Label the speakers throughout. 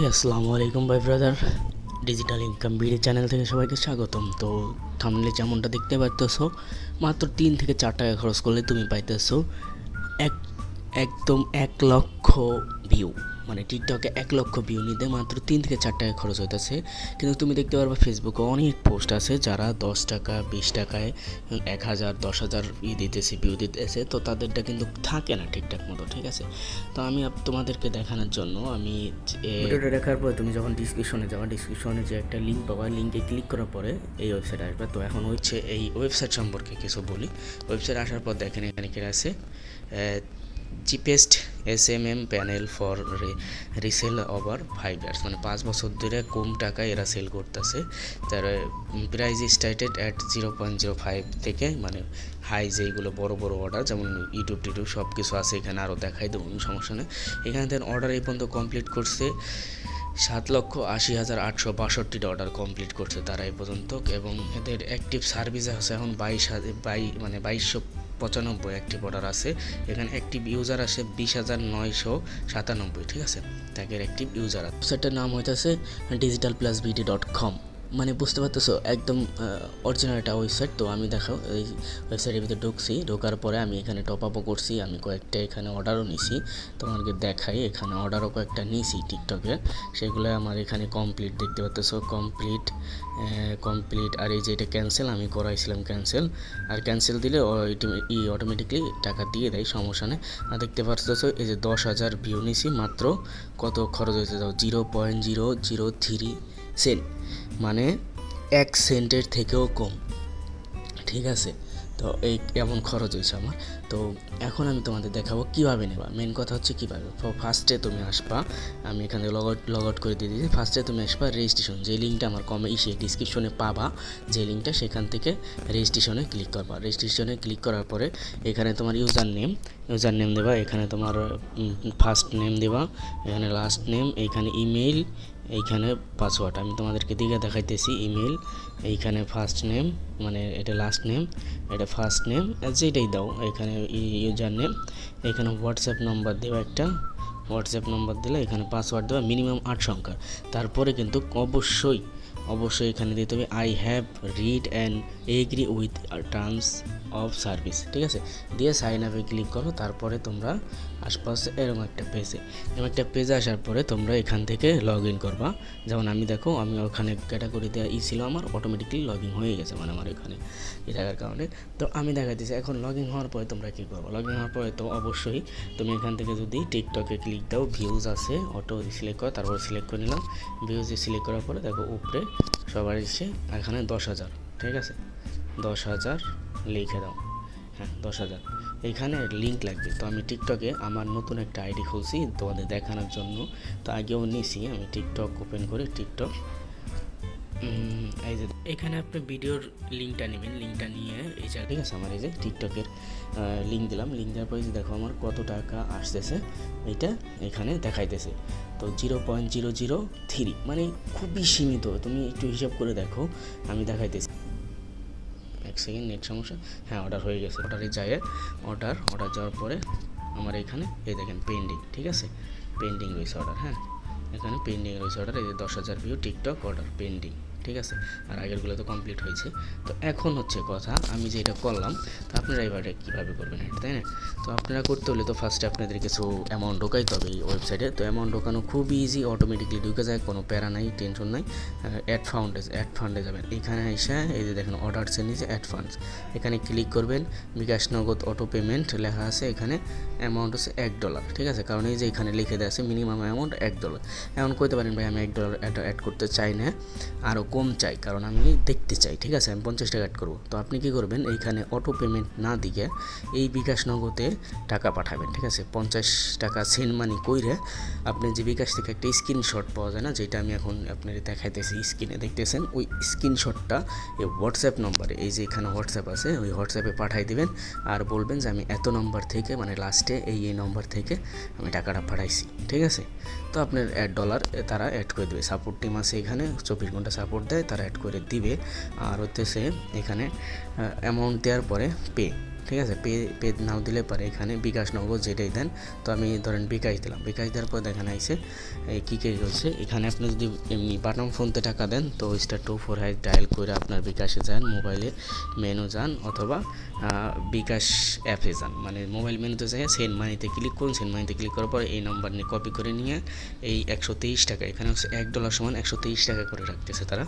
Speaker 1: আসসালামু আলাইকুম ভাই brother, digital income BD channel থেকে সবাইকে স্বাগতম। তো থাম্বনেলে যেমনটা দেখতে পারতেছো, মাত্র 3 থেকে 4 টাকা খরচ করলে তুমি পাইতেছো এক একদম 1 লক্ষ ভিউ। মানে টিকটকে 1 লক্ষ ভিউ নিতে মাত্র 3 থেকে 4 টাকা খরচ হইতেছে। কিন্তু তুমি দেখতে পারবে ফেসবুকে অনেক পোস্ট আছে যারা 10 টাকা 20 টাকায় 1,000 10,000 দিতেছে, ভিউ দিতেছে। তো তাদেরটা কিন্তু থাকে না ঠিকঠাক মতো, ঠিক আছে। তো আমি তোমাদেরকে দেখানোর জন্য আমি ভিডিওটা দেখার পরে তুমি যখন ডিসক্রিপশনে যাবা, ডিসক্রিপশনে যে একটা লিঙ্ক পাবা, লিঙ্কে ক্লিক করার পরে এই ওয়েবসাইট আসবে। তো এখন হচ্ছে এই ওয়েবসাইট সম্পর্কে কিছু বলি। ওয়েবসাইট আসার পর দেখেন এখানে কি আছে, cheapest SMM panel for resell over 5 years, মানে 5 বছর ধরে কম টাকায় এরা সেল করতেছে। তার প্রাইস স্টার্টেড অ্যাট 0.05 থেকে, মানে হাই যেইগুলো বড় বড় অর্ডার, যেমন ইউটিউব টিউটিউব সব কিছু আছে এখানে, আরও দেখাই দেবো, সমস্যা নেই। এখানে থেকে অর্ডার এই পর্যন্ত কমপ্লিট করছে 7,80,862টা অর্ডার কমপ্লিট করছে তারা এই পর্যন্ত। এবং এদের অ্যাক্টিভ সার্ভিস আছে এখন 22,95 অ্যাক্টিভ অর্ডার আছে। এখানে অ্যাক্টিভ ইউজার আসে 20,997, ঠিক আছে। তাদের অ্যাক্টিভ ইউজার আছে। ওয়েবসাইটের নাম হইতেছে digitalplusbd.com। মানে বুঝতে পারতেছো, একদম অরিজিনাল একটা ওয়েবসাইট। তো আমি দেখাও এই ওয়েবসাইটের ভিতরে ঢুকছি, ঢোকার পরে আমি এখানে টপ আপও করছি, আমি কয়েকটা এখানে অর্ডারও নিছি। তোমাকে দেখাই, এখানে অর্ডারও কয়েকটা নিছি টিকটকে, সেগুলো আমার এখানে কমপ্লিট দেখতে পাচ্তেছো, কমপ্লিট। আর এই যে এটা ক্যান্সেল আমি করাইছিলাম, ক্যান্সেল। আর ক্যান্সেল দিলে অটোমেটিকলি টাকা দিয়ে দেয়, সমস্যা নেই। আর দেখতে পাচ্তেছো এই যে 10,000 ভিউ নিছি, মাত্র কত খরচ হয়েছে দাও, 0.003 সেন্ট, মানে 1 সেন্টের থেকেও কম, ঠিক আছে। তো এই এমন খরচ হয়েছে আমার। তো এখন আমি তোমাদের দেখাবো কীভাবে নেবা। মেন কথা হচ্ছে কীভাবে। ফার্স্টে তুমি আসবা, আমি এখানে লগ আউট করে দিয়ে দিয়েছি। ফার্স্টে তুমি আসবা রেজিস্ট্রেশন, যে লিঙ্কটা আমার ডিসক্রিপশনে পাবা, যে লিঙ্কটা, সেখান থেকে রেজিস্ট্রেশনে ক্লিক করবা। রেজিস্ট্রেশনে ক্লিক করার পরে এখানে তোমার ইউজার নেম দেবা, এখানে তোমার ফার্স্ট নেম দেবা, এখানে লাস্ট নেম, এইখানে ইমেইল, এইখানে পাসওয়ার্ড। আমি তোমাদেরকে দিকে দেখাইতেছি। ইমেল, এইখানে ফার্স্ট নেম, মানে এটা লাস্ট নেম, এটা ফার্স্ট নেম, যেটাই দাও। এখানে ইউজার নেম, এখানে হোয়াটসঅ্যাপ নাম্বার দেওয়া একটা, হোয়াটসঅ্যাপ নাম্বার দিলে এখানে পাসওয়ার্ড দেওয়া, মিনিমাম 8 সংখ্যা। তারপরে কিন্তু অবশ্যই এখানে দিতে হবে I have read and agree with terms of service, ঠিক আছে। দিয়ে সাইন আপে ক্লিক করো। তারপরে তোমরা আশপাশে এরকম একটা পেজে আসার পরে তোমরা এখান থেকে লগ ইন করবা। যেমন আমি দেখো, আমি ওখানে ক্যাটাগরি দেওয়া ছিল আমার, অটোমেটিকলি লগ ইন হয়ে গেছে, মানে আমার এখানে এই থাকার কারণে। তো আমি দেখাইতেছি এখন লগ ইন হওয়ার পরে তোমরা কী করবো। লগ ইন হওয়ার পরে তো অবশ্যই তুমি এখান থেকে যদি টিকটকে ক্লিক দাও, ভিউজ আছে, অটো সিলেক্ট করো, তারপর সিলেক্ট করে নিলাম। ভিউজ সিলেক্ট করার পরে দেখো উপরে সবার এসে এখানে 10,000, ঠিক আছে, 10,000 লিখে দাও, হ্যাঁ 10,000। এইখানে লিঙ্ক লাগবে। তো আমি টিকটকে আমার নতুন একটা আইডি খুলছি তোমাদের দেখানোর জন্য। তো আগেও নিছি, আমি টিকটক ওপেন করে টিকটক, এই যে এখানে আপনি ভিডিওর লিঙ্কটা নেবেন, লিঙ্কটা নিয়ে এই যে, ঠিক আছে, আমার এই যে টিকটকের লিঙ্ক দিলাম। লিঙ্ক দেওয়ার পরে দেখো আমার কত টাকা আসতেছে, এইটা এখানে দেখাইতেছে। তো 0.003, মানে খুবই সীমিত। তুমি একটু হিসাব করে দেখো, আমি দেখাইতেছি। এক সেকেন্ড, নেট সমস্যা। হ্যাঁ, অর্ডার হয়ে গেছে। অর্ডারে যায়, অর্ডার যাওয়ার পরে আমার এখানে এই দেখেন পেন্ডিং, ঠিক আছে, পেন্ডিং রয়েছে অর্ডার। হ্যাঁ, এখানে পেন্ডিং রয়েছে অর্ডার, এই যে 10,000 ভিউ টিকটক অর্ডার পেন্ডিং, ঠিক আছে। আর আগেরগুলো তো কমপ্লিট হয়েছে। তো এখন হচ্ছে কথা, আমি যেটা করলাম, তো আপনারা এবারে কীভাবে করবেন এটা, তাই না? তো আপনারা করতে হলে তো ফার্স্টে আপনাদের কিছু অ্যামাউন্ট ঢোকাইতে হবে এই ওয়েবসাইটে। তো অ্যামাউন্ট ঢোকানো খুব ইজি, অটোমেটিকলি ঢুকে যায়, কোনো প্যারা নাই, টেনশন নাই। অ্যাড ফান্ডে যাবেন। এখানে এসে এই যে দেখেন অর্ডারসের নিচে অ্যাড ফান্ডস, এখানে ক্লিক করবেন। বিকাশ নগদ অটো পেমেন্ট লেখা আছে, এখানে অ্যামাউন্ট হচ্ছে $1, ঠিক আছে। কারণ এই যে এখানে লিখে দেওয়া আছে মিনিমাম অ্যামাউন্ট $1। এখন কইতে পারেন ভাই আমি $1 অ্যাড করতে চাই না, আরও কম চাই, কারণ আমি দেখতে চাই, ঠিক আছে, আমি 50 টাকা অ্যাড করবো। তো আপনি কী করবেন, এইখানে অটো পেমেন্ট না দিয়ে এই বিকাশ নগদে টাকা পাঠাবেন, ঠিক আছে। 50 টাকা সেন্ড মানি কইরে আপনি যে বিকাশ থেকে একটা স্ক্রিনশট পাওয়া যায় না, যেটা আমি এখন আপনাদের দেখাইতেছি, স্ক্রিনে দেখতেছেন, ওই স্ক্রিনশটটা এই হোয়াটসঅ্যাপ নম্বরে, এই যে এখানে হোয়াটসঅ্যাপ আছে, ওই হোয়াটসঅ্যাপে পাঠাই দিবেন। আর বলবেন যে আমি এত নম্বর থেকে, মানে লাস্টে এই নম্বর থেকে আমি টাকাটা পাঠাইছি, ঠিক আছে। তো আপনার $1 তারা অ্যাড করে দেবে। সাপোর্ট টিম আছে এখানে, 24 ঘন্টা সাপোর্ট দেয়, তারা অ্যাড করে দিবে। আর হচ্ছে এখানে অ্যামাউন্ট দেওয়ার পরে পে, ঠিক আছে। পে নাও দিলে পরে এখানে বিকাশ নগদ যেটাই দেন, তো আমি ধরেন বিকাশ দিলাম, বিকাশ দেওয়ার পর দেখেন আইসে কী কী হচ্ছে এখানে। আপনি যদি এমনি বাটন ফোনতে টাকা দেন তো *248 ডায়াল করে আপনার বিকাশে যান, মোবাইলে মেনু যান অথবা বিকাশ অ্যাপে যান, মানে মোবাইল মেনুতে যাই সেন্ড মানিতে ক্লিক করুন। সেন্ড মানিতে ক্লিক করার পরে এই নাম্বার নিয়ে কপি করে নিয়ে এই 123 টাকা, এখানে হচ্ছে $1 সমান 123 টাকা করে রাখতেছে তারা।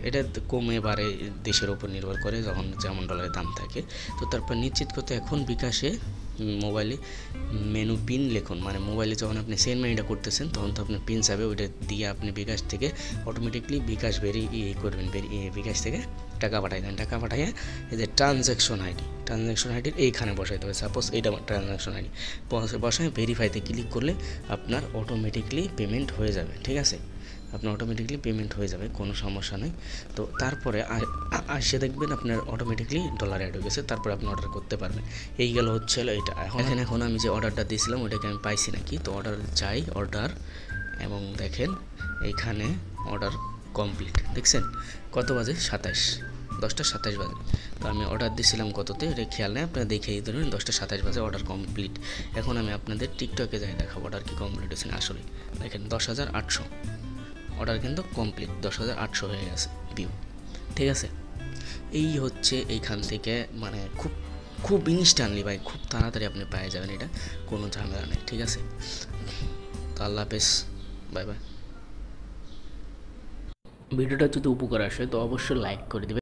Speaker 1: এটা কমে বাড়ে দেশের উপর নির্ভর করে, যখন যেমন ডলারের দাম থাকে। তো তারপর নিশ্চিত করতে এখন বিকাশে মোবাইলে মেনু পিন লিখুন, মানে মোবাইলে যখন আপনি সেন্ড মানিটা করতেছেন তখন তো আপনার পিন যাবে, ওইটা দিয়ে আপনি বিকাশ থেকে অটোমেটিকলি বিকাশ করবেন, বিকাশ থেকে টাকা পাঠাই দেন। টাকা পাঠাইয়ে এই যে ট্রানজ্যাকশন আইডির এইখানে বসাইতে হবে। সাপোজ এইটা ট্রানজ্যাকশন আইডি বসায় ভেরিফাইতে ক্লিক করলে আপনার অটোমেটিকলি পেমেন্ট হয়ে যাবে। ঠিক আছে, আপনার অটোমেটিকলি পেমেন্ট হয়ে যাবে, কোনো সমস্যা নেই। তো তারপরে আসে দেখবেন আপনার অটোমেটিকলি ডলার অ্যাড হয়ে গেছে, তারপরে আপনি অর্ডার করতে পারবেন। এই গেল হচ্ছে এটা। এখন আমি যে অর্ডারটা দিয়েছিলাম ওটাকে আমি পাইছি নাকি, তো অর্ডার চাই, অর্ডার, এবং দেখেন এইখানে অর্ডার কমপ্লিট। দেখছেন কত বাজে? 10:27 বাজে। তো আমি অর্ডার দিয়েছিলাম কততে, এটা খেয়াল নেই, আপনারা দেখেই ধরুন 10:27 বাজে অর্ডার কমপ্লিট। এখন আমি আপনাদের টিকটকে যাই দেখাবো অর্ডার কি কমপ্লিট হয়েছে না। আসলে দেখেন 10,800 অর্ডার কিন্তু কমপ্লিট, 10,800 হয়ে গেছে ভিউ। ঠিক আছে, এই হচ্ছে এইখান থেকে মানে খুব ইনস্ট্যান্টলি ভাই, খুব তাড়াতাড়ি আপনি পেয়ে যাবেন, এটা কোনো ঝামেলা নেই। ঠিক আছে, তো আল্লাহ হাফেজ, বাই বাই। ভিডিওটা যদি উপকার আসে তো অবশ্যই লাইক করে দেবেন।